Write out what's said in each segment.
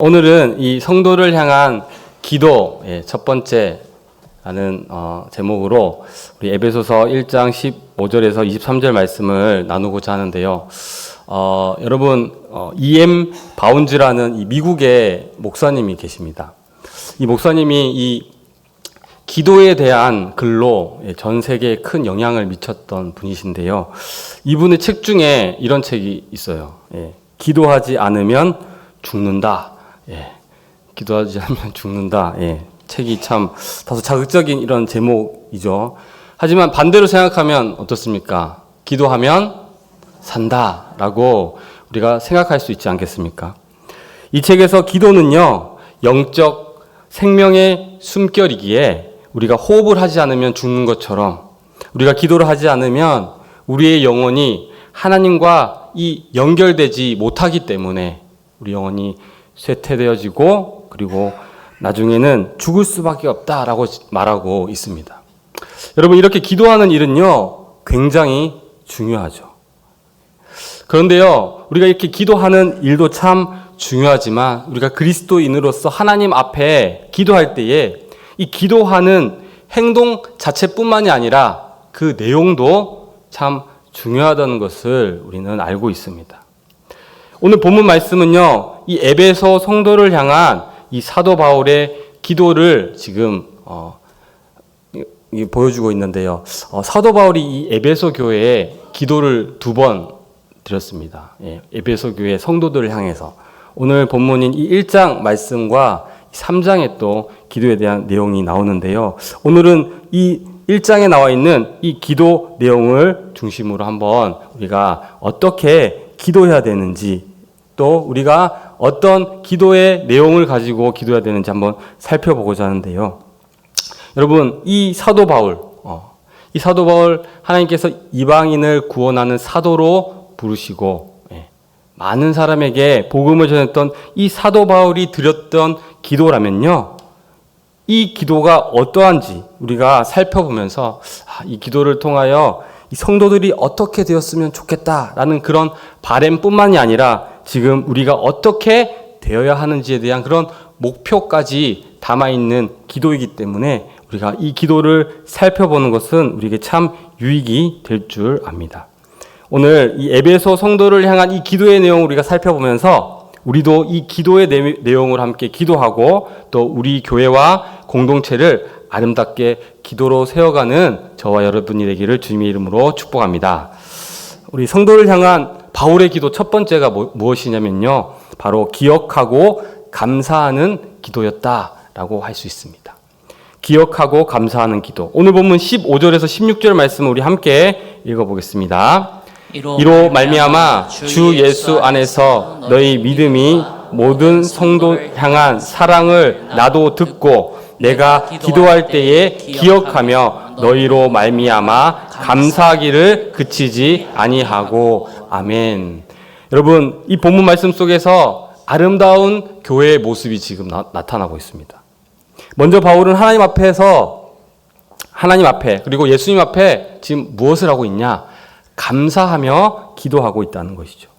오늘은 이 성도를 향한 기도 첫 번째라는 제목으로 우리 에베소서 1장 15절에서 23절 말씀을 나누고자 하는데요. 여러분 E.M. 바운즈라는 이 미국의 목사님이 계십니다. 이 목사님이 이 기도에 대한 글로 전 세계에 큰 영향을 미쳤던 분이신데요. 이분의 책 중에 이런 책이 있어요. 기도하지 않으면 죽는다. 기도하지 않으면 죽는다. 책이 참 다소 자극적인 이런 제목이죠. 하지만 반대로 생각하면 어떻습니까? 기도하면 산다라고 우리가 생각할 수 있지 않겠습니까? 이 책에서 기도는요, 영적 생명의 숨결이기에 우리가 호흡을 하지 않으면 죽는 것처럼 우리가 기도를 하지 않으면 우리의 영혼이 하나님과 연결되지 못하기 때문에 우리 영혼이 쇠퇴되어지고 그리고 나중에는 죽을 수밖에 없다라고 말하고 있습니다. 여러분, 이렇게 기도하는 일은요, 굉장히 중요하죠. 그런데요, 우리가 이렇게 기도하는 일도 참 중요하지만 우리가 그리스도인으로서 하나님 앞에 기도할 때에 이 기도하는 행동 자체뿐만이 아니라 그 내용도 참 중요하다는 것을 우리는 알고 있습니다. 오늘 본문 말씀은요, 이 에베소 성도를 향한 이 사도 바울의 기도를 지금 보여주고 있는데요. 사도 바울이 이 에베소 교회에 기도를 2번 드렸습니다. 에베소 교회 성도들을 향해서. 오늘 본문인 이 1장 말씀과 3장에 또 기도에 대한 내용이 나오는데요. 오늘은 이 1장에 나와 있는 이 기도 내용을 중심으로 한번 우리가 어떻게 기도해야 되는지, 또 우리가 어떤 기도의 내용을 가지고 기도해야 되는지 한번 살펴보고자 하는데요. 여러분, 이 사도 바울 하나님께서 이방인을 구원하는 사도로 부르시고 많은 사람에게 복음을 전했던 이 사도 바울이 드렸던 기도라면요, 이 기도가 어떠한지 우리가 살펴보면서 이 기도를 통하여 이 성도들이 어떻게 되었으면 좋겠다라는 그런 바람뿐만이 아니라 지금 우리가 어떻게 되어야 하는지에 대한 그런 목표까지 담아있는 기도이기 때문에 우리가 이 기도를 살펴보는 것은 우리에게 참 유익이 될 줄 압니다. 오늘 이 에베소 성도를 향한 이 기도의 내용을 우리가 살펴보면서 우리도 이 기도의 내용을 함께 기도하고 또 우리 교회와 공동체를 아름답게 기도로 세워가는 저와 여러분이 되기를 주님의 이름으로 축복합니다. 우리 성도를 향한 바울의 기도 첫 번째가 무엇이냐면요, 바로 기억하고 감사하는 기도였다라고 할 수 있습니다. 기억하고 감사하는 기도. 오늘 본문 15절에서 16절 말씀을 우리 함께 읽어보겠습니다. 이로 말미암아 주 예수 안에서 너희 믿음이 모든 성도 향한 사랑을 나도 듣고 내가 기도할 때에 기억하며 너희로 말미암아 감사하기를 그치지 아니하고. 아멘. 여러분, 이 본문 말씀 속에서 아름다운 교회의 모습이 지금 나타나고 있습니다. 먼저 바울은 하나님 앞에 그리고 예수님 앞에 지금 무엇을 하고 있냐? 감사하며 기도하고 있다는 것이죠.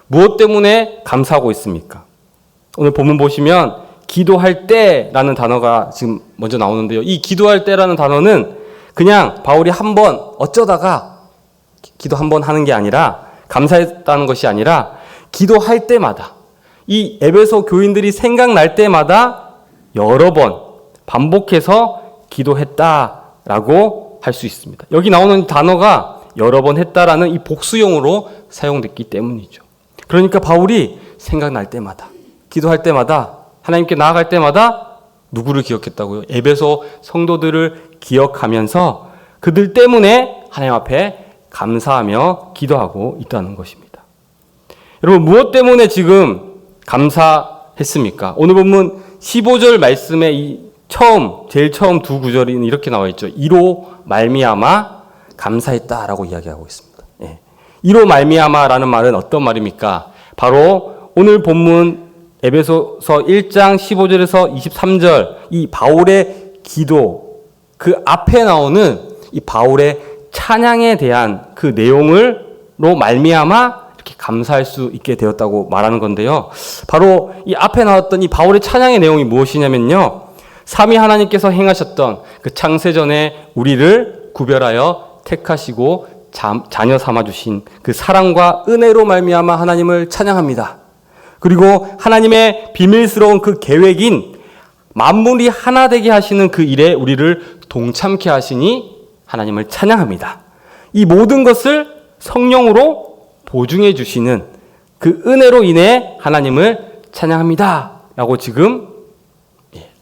무엇 때문에 감사하고 있습니까? 오늘 본문 보시면 기도할 때라는 단어가 지금 먼저 나오는데요. 이 기도할 때라는 단어는 그냥 바울이 한번 어쩌다가 기도 한번 하는 게 아니라, 감사했다는 것이 아니라 기도할 때마다, 이 에베소 교인들이 생각날 때마다 여러 번 반복해서 기도했다라고 할 수 있습니다. 여기 나오는 단어가 여러 번 했다라는 이 복수용으로 사용됐기 때문이죠. 그러니까 바울이 생각날 때마다, 기도할 때마다, 하나님께 나아갈 때마다 누구를 기억했다고요? 에베소 성도들을 기억하면서 그들 때문에 하나님 앞에 감사하며 기도하고 있다는 것입니다. 여러분, 무엇 때문에 지금 감사했습니까? 오늘 본문 15절 말씀의 제일 처음 두 구절이 이렇게 나와 있죠. 이로 말미암아 감사했다라고 이야기하고 있습니다. 이로 말미암아라는 말은 어떤 말입니까? 바로 오늘 본문 에베소서 1장 15절에서 23절 이 바울의 기도, 그 앞에 나오는 이 바울의 찬양에 대한 그 내용으로 말미암아 이렇게 감사할 수 있게 되었다고 말하는 건데요. 바로 이 앞에 나왔던 이 바울의 찬양의 내용이 무엇이냐면요. 삼위 하나님께서 행하셨던 그 창세전에 우리를 구별하여 택하시고 자녀 삼아 주신 그 사랑과 은혜로 말미암아 하나님을 찬양합니다. 그리고 하나님의 비밀스러운 그 계획인 만물이 하나 되게 하시는 그 일에 우리를 동참케 하시니 하나님을 찬양합니다. 이 모든 것을 성령으로 보증해 주시는 그 은혜로 인해 하나님을 찬양합니다. 라고 지금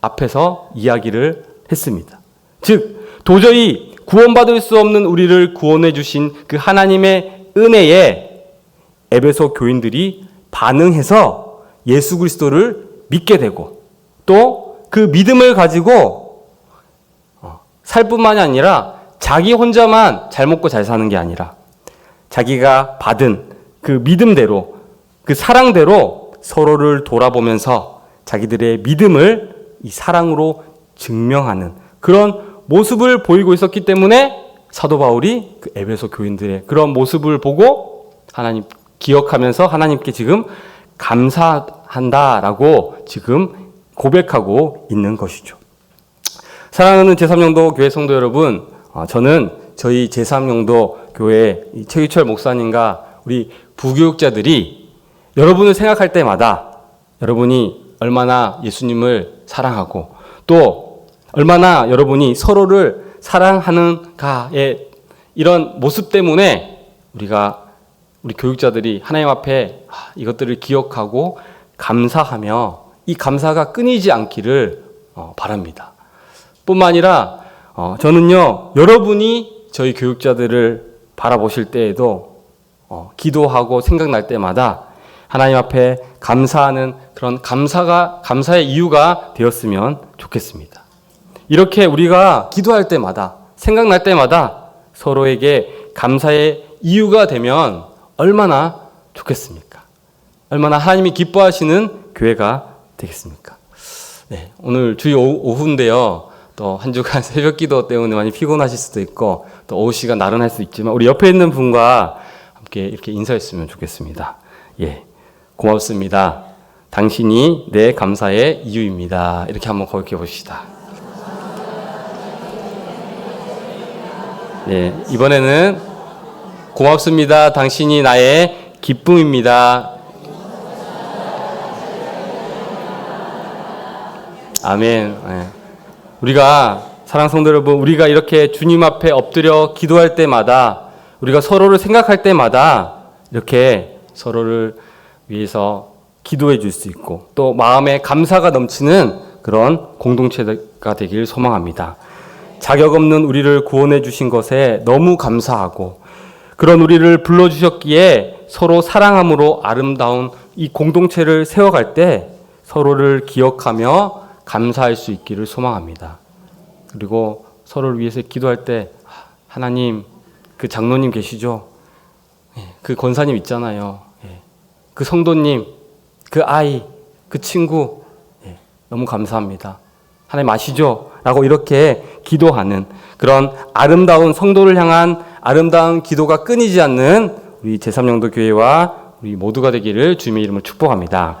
앞에서 이야기를 했습니다. 즉 도저히 구원받을 수 없는 우리를 구원해 주신 그 하나님의 은혜에 에베소 교인들이 반응해서 예수 그리스도를 믿게 되고 또 그 믿음을 가지고 살 뿐만이 아니라 자기 혼자만 잘 먹고 잘 사는 게 아니라 자기가 받은 그 믿음대로 그 사랑대로 서로를 돌아보면서 자기들의 믿음을 이 사랑으로 증명하는 그런 모습을 보이고 있었기 때문에 사도 바울이 그 에베소 교인들의 그런 모습을 보고 하나님 기억하면서 하나님께 지금 감사한다라고 지금 고백하고 있는 것이죠. 사랑하는 제3영도 교회 성도 여러분, 저는 저희 제3영도 교회 최유철 목사님과 우리 부교육자들이 여러분을 생각할 때마다 여러분이 얼마나 예수님을 사랑하고 또 얼마나 여러분이 서로를 사랑하는가의 이런 모습 때문에 우리 교육자들이 하나님 앞에 이것들을 기억하고 감사하며 이 감사가 끊이지 않기를 바랍니다. 뿐만 아니라 저는요, 여러분이 저희 교육자들을 바라보실 때에도 기도하고 생각날 때마다 하나님 앞에 감사하는 그런 감사의 이유가 되었으면 좋겠습니다. 이렇게 우리가 기도할 때마다 생각날 때마다 서로에게 감사의 이유가 되면 얼마나 좋겠습니까? 얼마나 하나님이 기뻐하시는 교회가 되겠습니까? 네, 오늘 주일 오후인데요. 또 한 주간 새벽 기도 때문에 많이 피곤하실 수도 있고 또 오후 시간 나른할 수 있지만 우리 옆에 있는 분과 함께 이렇게 인사했으면 좋겠습니다. 예, 고맙습니다. 당신이 내 감사의 이유입니다. 이렇게 한번 고백해 봅시다. 네, 이번에는 고맙습니다. 당신이 나의 기쁨입니다. 아멘. 네. 우리가 사랑하는 성도 여러분, 우리가 이렇게 주님 앞에 엎드려 기도할 때마다 우리가 서로를 생각할 때마다 이렇게 서로를 위해서 기도해 줄 수 있고 또 마음에 감사가 넘치는 그런 공동체가 되길 소망합니다. 자격 없는 우리를 구원해 주신 것에 너무 감사하고 그런 우리를 불러주셨기에 서로 사랑함으로 아름다운 이 공동체를 세워갈 때 서로를 기억하며 감사할 수 있기를 소망합니다. 그리고 서로를 위해서 기도할 때 하나님, 그 장로님 계시죠? 그 권사님 있잖아요. 그 성도님, 그 아이, 그 친구 너무 감사합니다. 하나님 아시죠? 라고 이렇게 기도하는 그런 아름다운 성도를 향한 아름다운 기도가 끊이지 않는 우리 제3영도 교회와 우리 모두가 되기를 주님의 이름으로 축복합니다.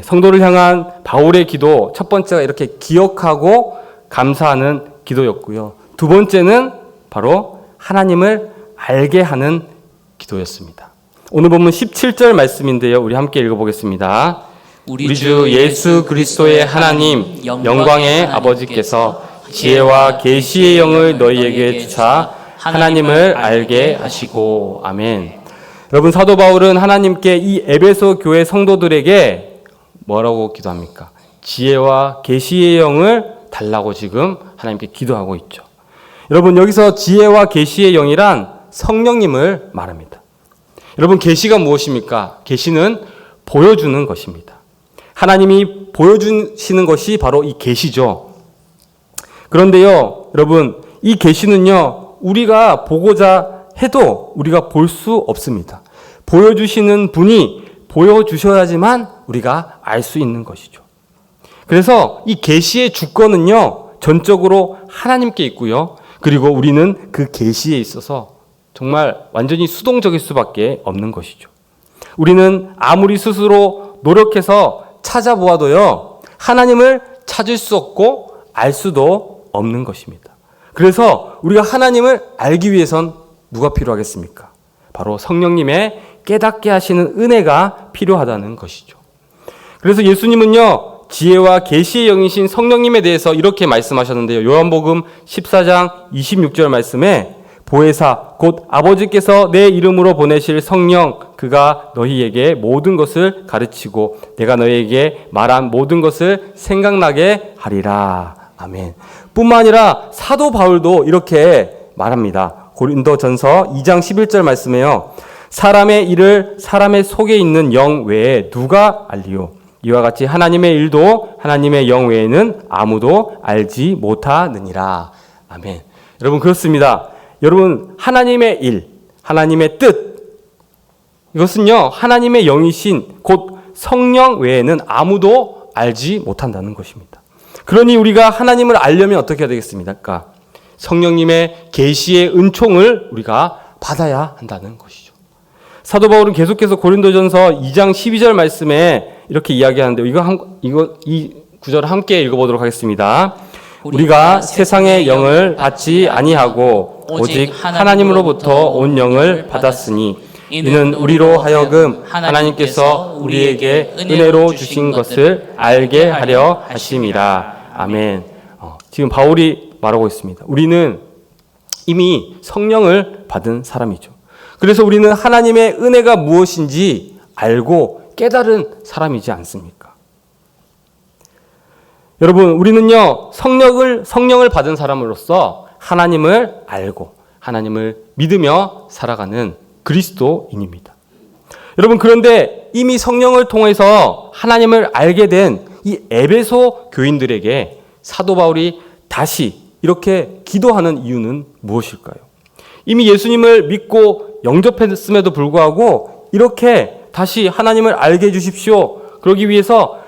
성도를 향한 바울의 기도 첫 번째가 이렇게 기억하고 감사하는 기도였고요. 두 번째는 바로 하나님을 알게 하는 기도였습니다. 오늘 본문 17절 말씀인데요. 우리 함께 읽어보겠습니다. 우리 주 예수 그리스도의 하나님 영광의 아버지께서 지혜와 계시의 영을 너희에게 주사 하나님을 알게 하시고. 아멘. 여러분, 사도 바울은 하나님께 이 에베소 교회 성도들에게 뭐라고 기도합니까? 지혜와 계시의 영을 달라고 지금 하나님께 기도하고 있죠. 여러분, 여기서 지혜와 계시의 영이란 성령님을 말합니다. 여러분, 계시가 무엇입니까? 계시는 보여주는 것입니다. 하나님이 보여주시는 것이 바로 이 계시죠. 그런데요, 여러분, 이 계시는요, 우리가 보고자 해도 우리가 볼 수 없습니다. 보여주시는 분이 보여주셔야지만 우리가 알 수 있는 것이죠. 그래서 이 계시의 주권은요, 전적으로 하나님께 있고요. 그리고 우리는 그 계시에 있어서 정말 완전히 수동적일 수밖에 없는 것이죠. 우리는 아무리 스스로 노력해서 찾아보아도요, 하나님을 찾을 수 없고 알 수도 없는 것입니다. 그래서 우리가 하나님을 알기 위해선 누가 필요하겠습니까? 바로 성령님의 깨닫게 하시는 은혜가 필요하다는 것이죠. 그래서 예수님은요, 지혜와 계시의 영이신 성령님에 대해서 이렇게 말씀하셨는데요. 요한복음 14장 26절 말씀에 보혜사 곧 아버지께서 내 이름으로 보내실 성령 그가 너희에게 모든 것을 가르치고 내가 너희에게 말한 모든 것을 생각나게 하리라. 아멘. 뿐만 아니라 사도 바울도 이렇게 말합니다. 고린도전서 2장 11절 말씀에요. 사람의 일을 사람의 속에 있는 영 외에 누가 알리요? 이와 같이 하나님의 일도 하나님의 영 외에는 아무도 알지 못하느니라. 아멘. 여러분 그렇습니다. 여러분 하나님의 일, 하나님의 뜻 이것은요 하나님의 영이신 곧 성령 외에는 아무도 알지 못한다는 것입니다. 그러니 우리가 하나님을 알려면 어떻게 해야 되겠습니까? 성령님의 계시의 은총을 우리가 받아야 한다는 것이죠. 사도 바울은 계속해서 고린도전서 2장 12절 말씀에 이렇게 이야기하는데요. 이 구절을 함께 읽어보도록 하겠습니다. 우리가 세상의 영을 받지 아니하고 오직 하나님으로부터 온 영을 받았으니 이는 우리로 하여금 하나님께서 우리에게 은혜로 주신 것을 알게 하려 하심이라. 아멘. 지금 바울이 말하고 있습니다. 우리는 이미 성령을 받은 사람이죠. 그래서 우리는 하나님의 은혜가 무엇인지 알고 깨달은 사람이지 않습니까? 여러분, 우리는요, 성령을 받은 사람으로서 하나님을 알고 하나님을 믿으며 살아가는 그리스도인입니다. 여러분, 그런데 이미 성령을 통해서 하나님을 알게 된 이 에베소 교인들에게 사도 바울이 다시 이렇게 기도하는 이유는 무엇일까요? 이미 예수님을 믿고 영접했음에도 불구하고 이렇게 다시 하나님을 알게 해주십시오. 그러기 위해서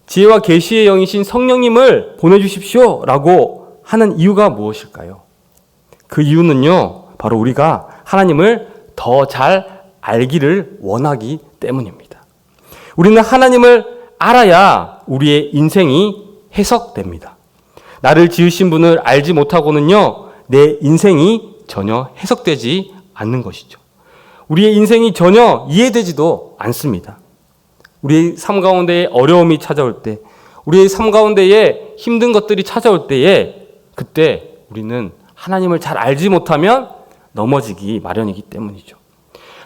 지혜와 계시의 영이신 성령님을 보내주십시오 라고 하는 이유가 무엇일까요? 그 이유는요, 바로 우리가 하나님을 더 잘 알기를 원하기 때문입니다. 우리는 하나님을 알아야 우리의 인생이 해석됩니다. 나를 지으신 분을 알지 못하고는요, 내 인생이 전혀 해석되지 않는 것이죠. 우리의 인생이 전혀 이해되지도 않습니다. 우리의 삶 가운데에 어려움이 찾아올 때, 우리의 삶 가운데에 힘든 것들이 찾아올 때에 그때 우리는 하나님을 잘 알지 못하면 넘어지기 마련이기 때문이죠.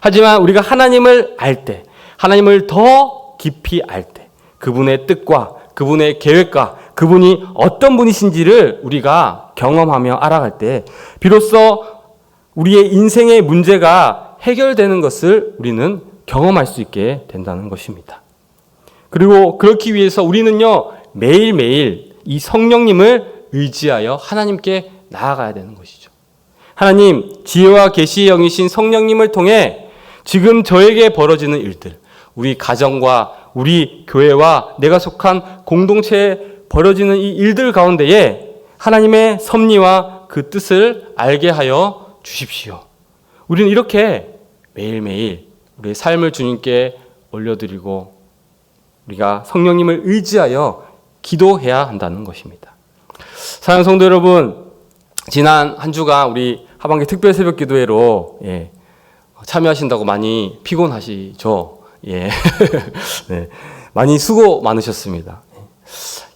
하지만 우리가 하나님을 알 때, 하나님을 더 깊이 알 때, 그분의 뜻과 그분의 계획과 그분이 어떤 분이신지를 우리가 경험하며 알아갈 때 비로소 우리의 인생의 문제가 해결되는 것을 우리는 경험할 수 있게 된다는 것입니다. 그리고 그렇기 위해서 우리는요, 매일매일 이 성령님을 의지하여 하나님께 나아가야 되는 것이죠. 하나님, 지혜와 계시의 영이신 성령님을 통해 지금 저에게 벌어지는 일들, 우리 가정과 우리 교회와 내가 속한 공동체에 벌어지는 이 일들 가운데에 하나님의 섭리와 그 뜻을 알게 하여 주십시오. 우리는 이렇게 매일매일 우리의 삶을 주님께 올려드리고 우리가 성령님을 의지하여 기도해야 한다는 것입니다. 사랑하는 성도 여러분, 지난 한 주간 우리 하반기 특별 새벽 기도회로 참여하신다고 많이 피곤하시죠? 예. 네. 많이 수고 많으셨습니다.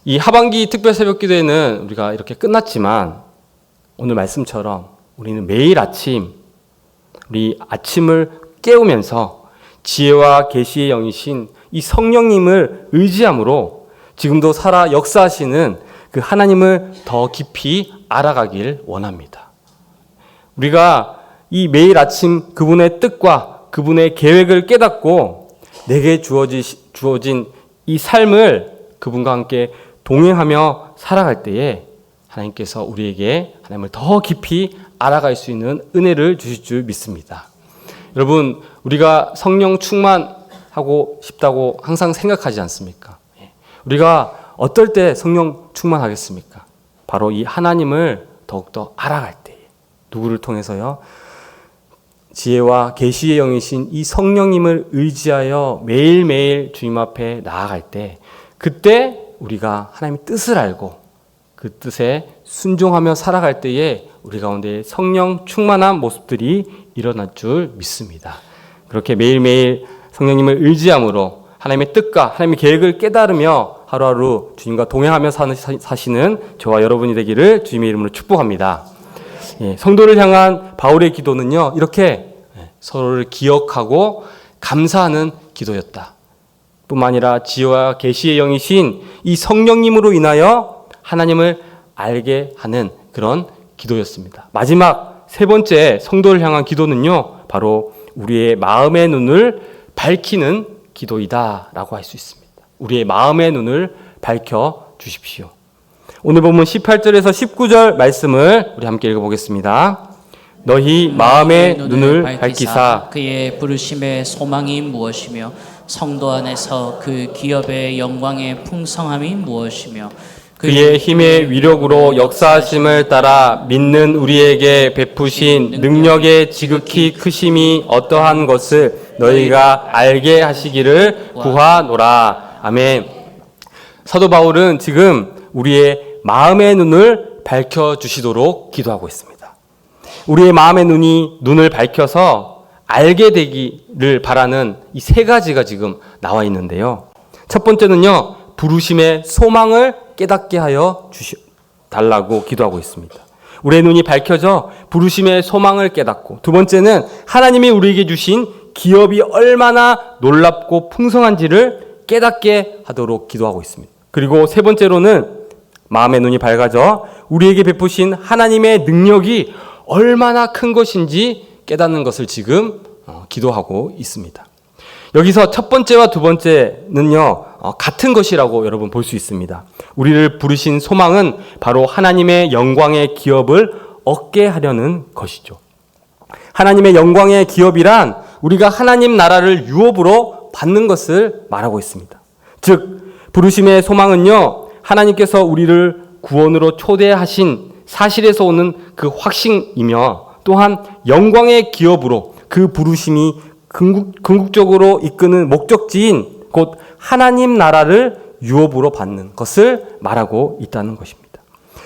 이 하반기 특별 새벽 기도회는 우리가 이렇게 끝났지만 오늘 말씀처럼 우리는 매일 아침 우리 아침을 깨우면서 지혜와 계시의 영이신 이 성령님을 의지함으로 지금도 살아 역사하시는 그 하나님을 더 깊이 알아가길 원합니다. 우리가 이 매일 아침 그분의 뜻과 그분의 계획을 깨닫고 내게 주어진 이 삶을 그분과 함께 동행하며 살아갈 때에 하나님께서 우리에게 하나님을 더 깊이 알아갈 수 있는 은혜를 주실 줄 믿습니다. 여러분, 우리가 성령 충만하고 싶다고 항상 생각하지 않습니까? 우리가 어떨 때 성령 충만하겠습니까? 바로 이 하나님을 더욱더 알아갈 때에. 누구를 통해서요? 지혜와 계시의 영이신 이 성령님을 의지하여 매일매일 주님 앞에 나아갈 때, 그때 우리가 하나님의 뜻을 알고 그 뜻에 순종하며 살아갈 때에 우리 가운데 성령 충만한 모습들이 일어날 줄 믿습니다. 그렇게 매일매일 성령님을 의지함으로 하나님의 뜻과 하나님의 계획을 깨달으며 하루하루 주님과 동행하며 사시는 저와 여러분이 되기를 주님의 이름으로 축복합니다. 성도를 향한 바울의 기도는요, 이렇게 서로를 기억하고 감사하는 기도였다. 뿐만 아니라 지혜와 계시의 영이신 이 성령님으로 인하여 하나님을 알게 하는 그런 기도였습니다. 마지막 세 번째 성도를 향한 기도는요, 바로 우리의 마음의 눈을 밝히는 기도이다라고 할 수 있습니다. 우리의 마음의 눈을 밝혀 주십시오. 오늘 본문 18절에서 19절 말씀을 우리 함께 읽어보겠습니다. 너희 마음의 눈을 밝히사 그의 부르심의 소망이 무엇이며 성도 안에서 그 기업의 영광의 풍성함이 무엇이며 그의 힘의 위력으로 역사하심을 따라 믿는 우리에게 베푸신 능력의 지극히 크심이 어떠한 것을 너희가 알게 하시기를 구하노라. 아멘. 사도 바울은 지금 우리의 마음의 눈을 밝혀주시도록 기도하고 있습니다. 우리의 마음의 눈을 밝혀서 알게 되기를 바라는 이 세 가지가 지금 나와 있는데요. 첫 번째는요, 부르심의 소망을 깨닫게 하여 달라고 기도하고 있습니다. 우리의 눈이 밝혀져 부르심의 소망을 깨닫고, 두 번째는 하나님이 우리에게 주신 기업이 얼마나 놀랍고 풍성한지를 깨닫게 하도록 기도하고 있습니다. 그리고 세 번째로는 마음의 눈이 밝아져 우리에게 베푸신 하나님의 능력이 얼마나 큰 것인지 깨닫는 것을 지금 기도하고 있습니다. 여기서 첫 번째와 두 번째는요, 같은 것이라고 여러분 볼 수 있습니다. 우리를 부르신 소망은 바로 하나님의 영광의 기업을 얻게 하려는 것이죠. 하나님의 영광의 기업이란 우리가 하나님 나라를 유업으로 받는 것을 말하고 있습니다. 즉, 부르심의 소망은요, 하나님께서 우리를 구원으로 초대하신 사실에서 오는 그 확신이며, 또한 영광의 기업으로 그 부르심이 궁극적으로 이끄는 목적지인 곧 하나님 나라를 유업으로 받는 것을 말하고 있다는 것입니다.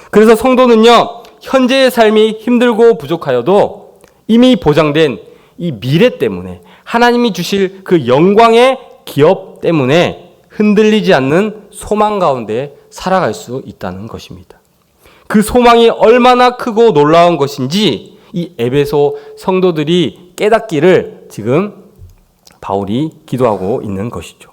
그래서 성도는요, 현재의 삶이 힘들고 부족하여도 이미 보장된 이 미래 때문에, 하나님이 주실 그 영광의 기업 때문에 흔들리지 않는 소망 가운데 살아갈 수 있다는 것입니다. 그 소망이 얼마나 크고 놀라운 것인지 이 에베소 성도들이 깨닫기를 지금 바울이 기도하고 있는 것이죠.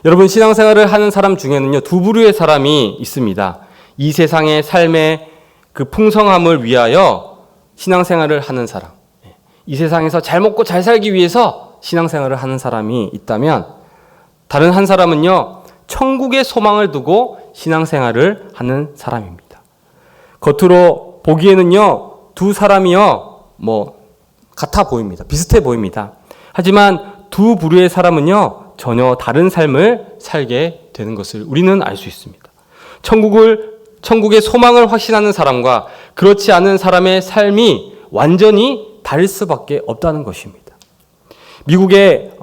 여러분, 신앙생활을 하는 사람 중에는요, 두 부류의 사람이 있습니다. 이 세상의 삶의 그 풍성함을 위하여 신앙생활을 하는 사람, 이 세상에서 잘 먹고 잘 살기 위해서 신앙생활을 하는 사람이 있다면, 다른 한 사람은요, 천국의 소망을 두고 신앙생활을 하는 사람입니다. 겉으로 보기에는요, 두 사람이요, 같아 보입니다. 비슷해 보입니다. 하지만 두 부류의 사람은요, 전혀 다른 삶을 살게 되는 것을 우리는 알 수 있습니다. 천국의 소망을 확신하는 사람과 그렇지 않은 사람의 삶이 완전히 다를 수밖에 없다는 것입니다. 미국의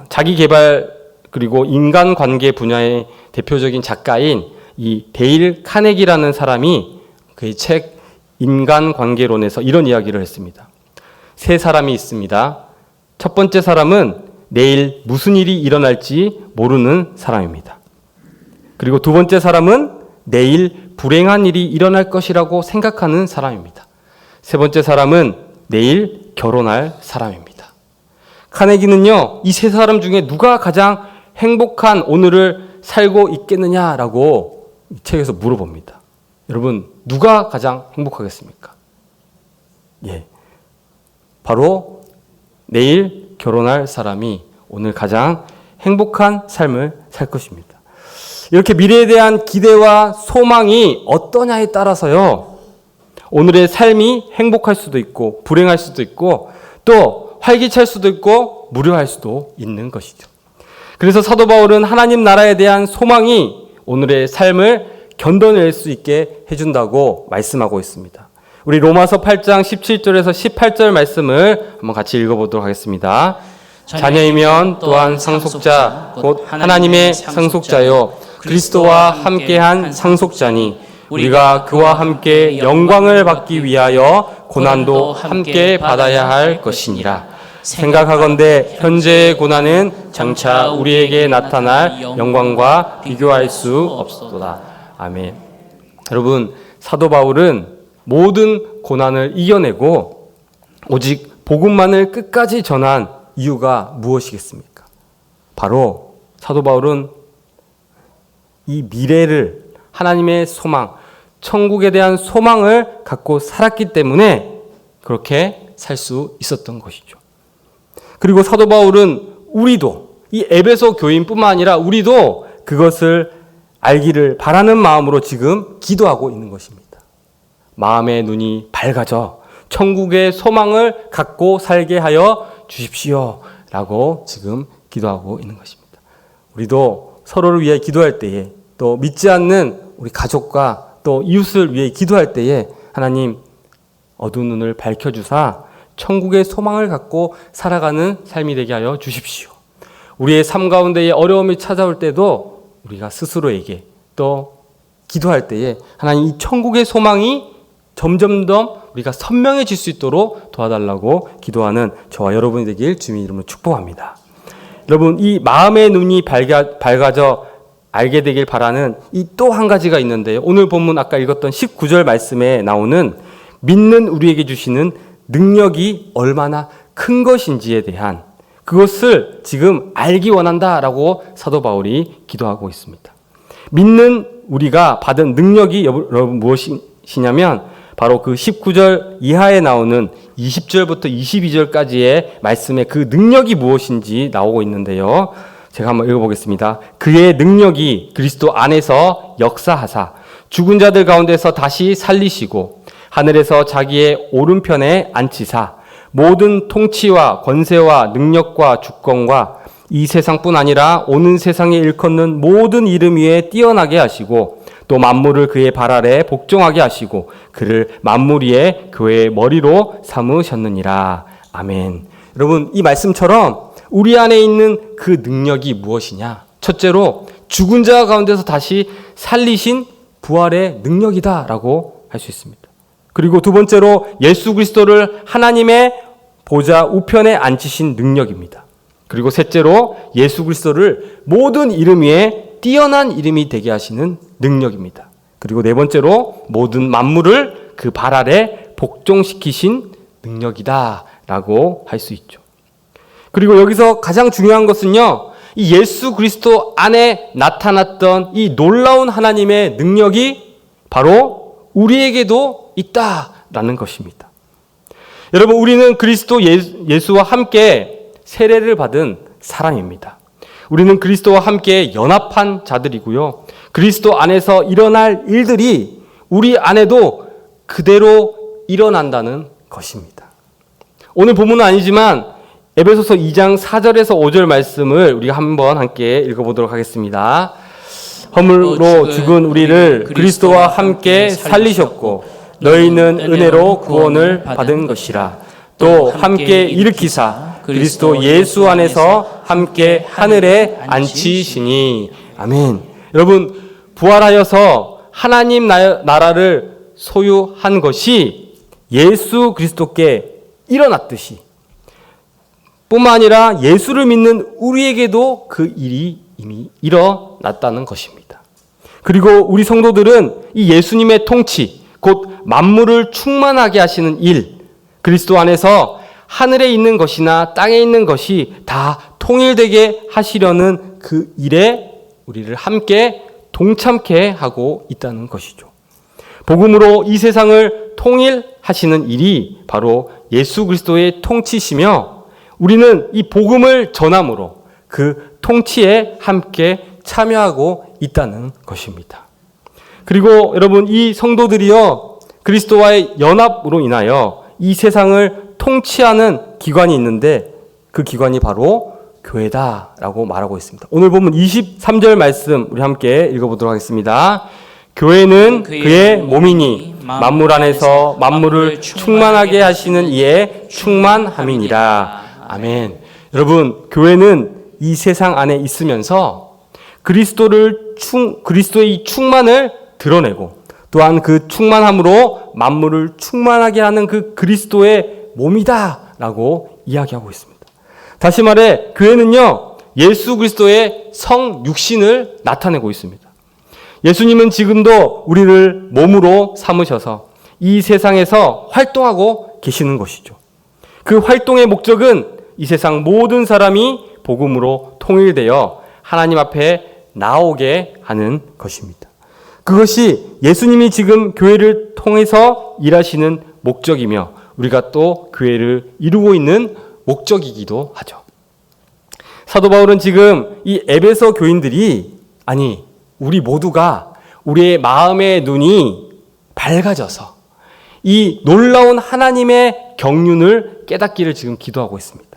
자기개발 그리고 인간관계 분야의 대표적인 작가인 이 데일 카네기라는 사람이 그의 책 인간관계론에서 이런 이야기를 했습니다. 세 사람이 있습니다. 첫 번째 사람은 내일 무슨 일이 일어날지 모르는 사람입니다. 그리고 두 번째 사람은 내일 불행한 일이 일어날 것이라고 생각하는 사람입니다. 세 번째 사람은 내일 결혼할 사람입니다. 카네기는요, 이 세 사람 중에 누가 가장 행복한 오늘을 살고 있겠느냐라고 이 책에서 물어봅니다. 여러분, 누가 가장 행복하겠습니까? 바로 내일 결혼할 사람이 오늘 가장 행복한 삶을 살 것입니다. 이렇게 미래에 대한 기대와 소망이 어떠냐에 따라서요, 오늘의 삶이 행복할 수도 있고 불행할 수도 있고 또 활기찰 수도 있고 무료할 수도 있는 것이죠. 그래서 사도 바울은 하나님 나라에 대한 소망이 오늘의 삶을 견뎌낼 수 있게 해준다고 말씀하고 있습니다. 우리 로마서 8장 17절에서 18절 말씀을 한번 같이 읽어보도록 하겠습니다. 자녀이면 또한 상속자 곧 하나님의 상속자요 그리스도와 함께한 상속자니 우리가 그와 함께 영광을 받기 위하여 고난도 함께 받아야 할 것이니라. 생각하건대 현재의 고난은 장차 우리에게 나타날 영광과 비교할 수 없도다. 아멘. 여러분, 사도 바울은 모든 고난을 이겨내고 오직 복음만을 끝까지 전한 이유가 무엇이겠습니까? 바로 사도 바울은 이 미래를, 하나님의 소망, 천국에 대한 소망을 갖고 살았기 때문에 그렇게 살 수 있었던 것이죠. 그리고 사도 바울은 우리도, 이 에베소 교인뿐만 아니라 우리도 그것을 알기를 바라는 마음으로 지금 기도하고 있는 것입니다. 마음의 눈이 밝아져 천국의 소망을 갖고 살게 하여 주십시오 라고 지금 기도하고 있는 것입니다. 우리도 서로를 위해 기도할 때에, 또 믿지 않는 우리 가족과 또 이웃을 위해 기도할 때에 하나님 어두운 눈을 밝혀주사 천국의 소망을 갖고 살아가는 삶이 되게 하여 주십시오. 우리의 삶 가운데에 어려움이 찾아올 때도 우리가 스스로에게 또 기도할 때에 하나님 이 천국의 소망이 점점 더 우리가 선명해질 수 있도록 도와달라고 기도하는 저와 여러분이 되길 주님의 이름으로 축복합니다. 여러분, 이 마음의 눈이 밝아져 알게 되길 바라는 이 또 한 가지가 있는데요. 오늘 본문 아까 읽었던 19절 말씀에 나오는 믿는 우리에게 주시는 능력이 얼마나 큰 것인지에 대한 그것을 지금 알기 원한다라고 사도 바울이 기도하고 있습니다. 믿는 우리가 받은 능력이 여러분 무엇이냐면 바로 그 19절 이하에 나오는 20절부터 22절까지의 말씀에 그 능력이 무엇인지 나오고 있는데요. 제가 한번 읽어보겠습니다. 그의 능력이 그리스도 안에서 역사하사 죽은 자들 가운데서 다시 살리시고 하늘에서 자기의 오른편에 앉히사 모든 통치와 권세와 능력과 주권과 이 세상뿐 아니라 오는 세상에 일컫는 모든 이름 위에 뛰어나게 하시고 또 만물을 그의 발 아래 복종하게 하시고 그를 만물 위에 교회의 머리로 삼으셨느니라. 아멘. 여러분, 이 말씀처럼 우리 안에 있는 그 능력이 무엇이냐? 첫째로 죽은 자 가운데서 다시 살리신 부활의 능력이다라고 할 수 있습니다. 그리고 두 번째로 예수 그리스도를 하나님의 보좌 우편에 앉히신 능력입니다. 그리고 셋째로 예수 그리스도를 모든 이름 위에 뛰어난 이름이 되게 하시는 능력입니다. 그리고 네 번째로 모든 만물을 그 발 아래 복종시키신 능력이다라고 할 수 있죠. 그리고 여기서 가장 중요한 것은요, 이 예수 그리스도 안에 나타났던 이 놀라운 하나님의 능력이 바로 우리에게도 있다라는 것입니다. 여러분, 우리는 그리스도 예수와 함께 세례를 받은 사람입니다. 우리는 그리스도와 함께 연합한 자들이고요. 그리스도 안에서 일어날 일들이 우리 안에도 그대로 일어난다는 것입니다. 오늘 본문은 아니지만 에베소서 2장 4절에서 5절 말씀을 우리가 한번 함께 읽어보도록 하겠습니다. 허물로 죽은 우리를 그리스도와 함께 살리셨고 너희는 은혜로 구원을 받은 것이라. 또 함께 일으키사 그리스도 예수 안에서 함께 하늘에 앉히시니. 아멘. 여러분, 부활하여서 하나님 나라를 소유한 것이 예수 그리스도께 일어났듯이 뿐만 아니라 예수를 믿는 우리에게도 그 일이 이미 일어났다는 것입니다. 그리고 우리 성도들은 이 예수님의 통치, 곧 만물을 충만하게 하시는 일, 그리스도 안에서 하늘에 있는 것이나 땅에 있는 것이 다 통일되게 하시려는 그 일에 우리를 함께 동참케 하고 있다는 것이죠. 복음으로 이 세상을 통일하시는 일이 바로 예수 그리스도의 통치시며 우리는 이 복음을 전함으로 그 통치에 함께 참여하고 있다는 것입니다. 그리고 여러분, 이 성도들이요, 그리스도와의 연합으로 인하여 이 세상을 통치하는 기관이 있는데 그 기관이 바로 교회다라고 말하고 있습니다. 오늘 보면 23절 말씀 우리 함께 읽어보도록 하겠습니다. 교회는 그의 몸이니 만물 안에서 만물을 충만하게 하시는 이의 충만함이니라. 아멘. 여러분, 교회는 이 세상 안에 있으면서 그리스도의 이 충만을 드러내고 또한 그 충만함으로 만물을 충만하게 하는 그 그리스도의 몸이다라고 이야기하고 있습니다. 다시 말해 교회는요, 예수 그리스도의 성육신을 나타내고 있습니다. 예수님은 지금도 우리를 몸으로 삼으셔서 이 세상에서 활동하고 계시는 것이죠. 그 활동의 목적은 이 세상 모든 사람이 복음으로 통일되어 하나님 앞에 나오게 하는 것입니다. 그것이 예수님이 지금 교회를 통해서 일하시는 목적이며 우리가 또 교회를 이루고 있는 목적이기도 하죠. 사도 바울은 지금 이 에베소 교인들이, 아니 우리 모두가 우리의 마음의 눈이 밝아져서 이 놀라운 하나님의 경륜을 깨닫기를 지금 기도하고 있습니다.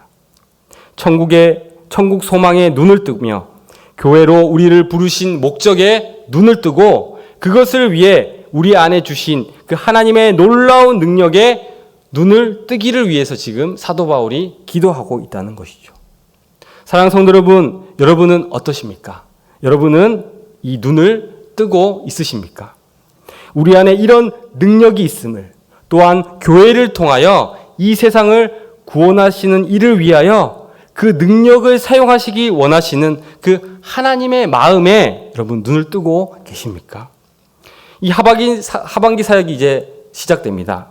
천국 소망의 눈을 뜨며 교회로 우리를 부르신 목적에 눈을 뜨고 그것을 위해 우리 안에 주신 그 하나님의 놀라운 능력에 눈을 뜨기를 위해서 지금 사도 바울이 기도하고 있다는 것이죠. 사랑하는 성도 여러분, 여러분은 어떠십니까? 여러분은 이 눈을 뜨고 있으십니까? 우리 안에 이런 능력이 있음을, 또한 교회를 통하여 이 세상을 구원하시는 일을 위하여 그 능력을 사용하시기 원하시는 그 하나님의 마음에 여러분 눈을 뜨고 계십니까? 이 하반기 사역이 이제 시작됩니다.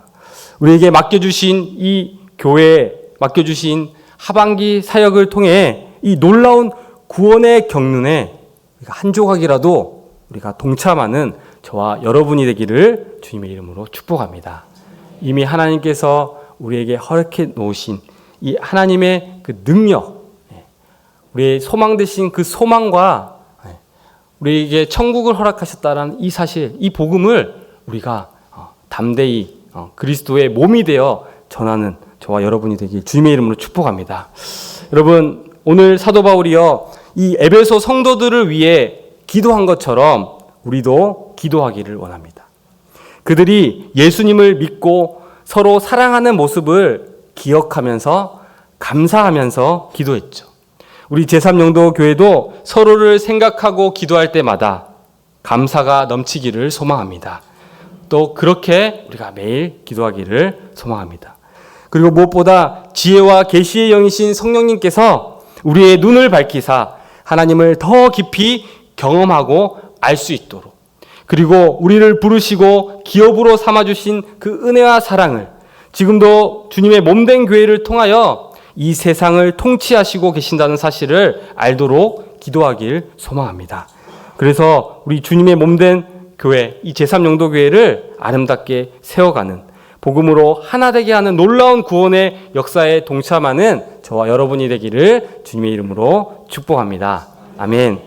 우리에게 맡겨주신 이 교회에 맡겨주신 하반기 사역을 통해 이 놀라운 구원의 경륜에 한 조각이라도 우리가 동참하는 저와 여러분이 되기를 주님의 이름으로 축복합니다. 이미 하나님께서 우리에게 허락해 놓으신 이 하나님의 그 능력, 우리의 소망 되신 그 소망과 우리에게 천국을 허락하셨다는 이 사실, 이 복음을 우리가 담대히 그리스도의 몸이 되어 전하는 저와 여러분이 되길 주님의 이름으로 축복합니다. 여러분, 오늘 사도 바울이요, 이 에베소 성도들을 위해 기도한 것처럼 우리도 기도하기를 원합니다. 그들이 예수님을 믿고 서로 사랑하는 모습을 기억하면서 감사하면서 기도했죠. 우리 제3영도 교회도 서로를 생각하고 기도할 때마다 감사가 넘치기를 소망합니다. 또 그렇게 우리가 매일 기도하기를 소망합니다. 그리고 무엇보다 지혜와 계시의 영이신 성령님께서 우리의 눈을 밝히사 하나님을 더 깊이 경험하고 알 수 있도록, 그리고 우리를 부르시고 기업으로 삼아주신 그 은혜와 사랑을 지금도 주님의 몸된 교회를 통하여 이 세상을 통치하시고 계신다는 사실을 알도록 기도하길 소망합니다. 그래서 우리 주님의 몸된 교회, 이 제3영도 교회를 아름답게 세워가는, 복음으로 하나 되게 하는 놀라운 구원의 역사에 동참하는 저와 여러분이 되기를 주님의 이름으로 축복합니다. 아멘.